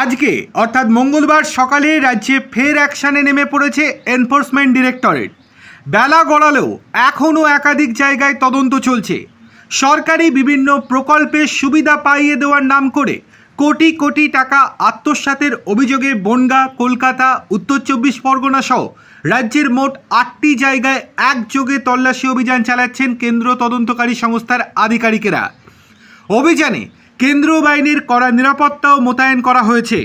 আজকে অর্থাৎ মঙ্গলবার সকালে রাজ্যে ফের অ্যাকশনে নেমে পড়েছে এনফোর্সমেন্ট ডিরেক্টরেট। বেলা গড়ালেও এখনও একাধিক জায়গায় তদন্ত চলছে। সরকারি বিভিন্ন প্রকল্পের সুবিধা পাইয়ে দেওয়ার নাম করে কোটি কোটি টাকা আত্মসাতের অভিযোগে বনগাঁ, কলকাতা, উত্তর 24 পরগনা সহ রাজ্যের মোট 8টি জায়গায় একযোগে তল্লাশি অভিযান চালাচ্ছেন কেন্দ্র তদন্তকারী সংস্থার আধিকারিকেরা। অভিযানে কেন্দ্রীয় বাহিনীর কড়া নিরাপত্তাও মোতায়েন করা হয়েছে।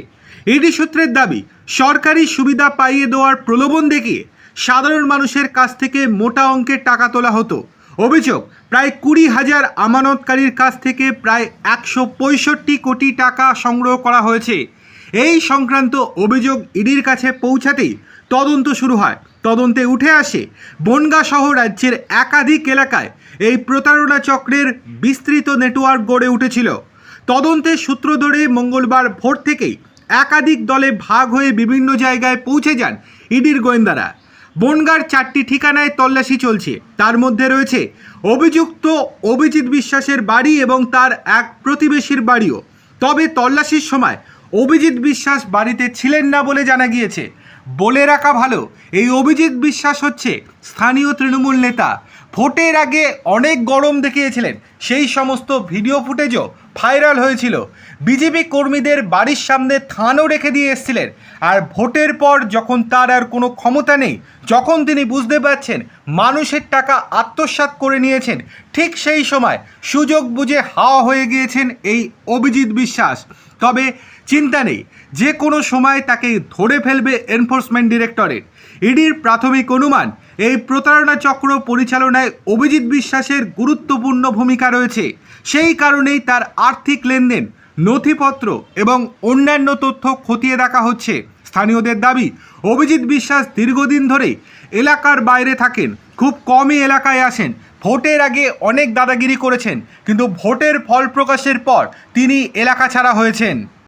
ইডি সূত্রের দাবি, সরকারি সুবিধা পাইয়ে দেওয়ার প্রলোভন দেখিয়ে সাধারণ মানুষের কাছ থেকে মোটা অঙ্কের টাকা তোলা হতো। অভিযোগ, প্রায় 20,000 আমানতকারীর কাছ থেকে প্রায় 165 কোটি টাকা সংগ্রহ করা হয়েছে। এই সংক্রান্ত অভিযোগ ইডির কাছে পৌঁছাতেই তদন্ত শুরু হয়। তদন্তে উঠে আসে বনগাঁ সহ রাজ্যের একাধিক এলাকায় এই প্রতারণা চক্রের বিস্তৃত নেটওয়ার্ক গড়ে উঠেছিল। তদন্তের সূত্র ধরে মঙ্গলবার ভোর থেকেই একাধিক দলে ভাগ হয়ে বিভিন্ন জায়গায় পৌঁছে যান ইডির গোয়েন্দারা। বনগাঁর 4টি ঠিকানায় তল্লাশি চলছে। তার মধ্যে রয়েছে অভিযুক্ত অভিজিৎ বিশ্বাসের বাড়ি এবং তার এক প্রতিবেশীর বাড়িও। তবে তল্লাশির সময় অভিজিৎ বিশ্বাস বাড়িতে ছিলেন না বলে জানা গিয়েছে। বলে রাখা ভালো, এই অভিজিৎ বিশ্বাস হচ্ছে স্থানীয় তৃণমূল নেতা। ভোটের আগে অনেক গরম দেখিয়েছিলেন, সেই সমস্ত ভিডিও ফুটেজও ভাইরাল হয়েছিল। বিজেপি কর্মীদের বাড়ির সামনে থানও রেখে দিয়ে এসেছিলেন। আর ভোটের পর যখন তার আর কোনো ক্ষমতা নেই, যখন তিনি বুঝতে পারছেন মানুষের টাকা আত্মসাৎ করে নিয়েছেন, ঠিক সেই সময় সুযোগ বুঝে হাওয়া হয়ে গিয়েছেন এই অভিজিৎ বিশ্বাস। তবে চিন্তা নেই, যে কোনো সময় তাকে ধরে ফেলবে এনফোর্সমেন্ট ডিরেক্টরেট। ইডির প্রাথমিক অনুমান, এই প্রতারণা চক্র পরিচালনায় অভিজিৎ বিশ্বাসের গুরুত্বপূর্ণ ভূমিকা রয়েছে। সেই কারণেই তার আর্থিক লেনদেন, নথিপত্র এবং অন্যান্য তথ্য খতিয়ে দেখা হচ্ছে। স্থানীয়দের দাবি, অভিজিৎ বিশ্বাস দীর্ঘদিন ধরেই এলাকার বাইরে থাকেন, খুব কমই এলাকায় আসেন। ভোটের আগে অনেক দাদাগিরি করেছেন, কিন্তু ভোটের ফল প্রকাশের পর তিনি এলাকা ছাড়া হয়েছেন।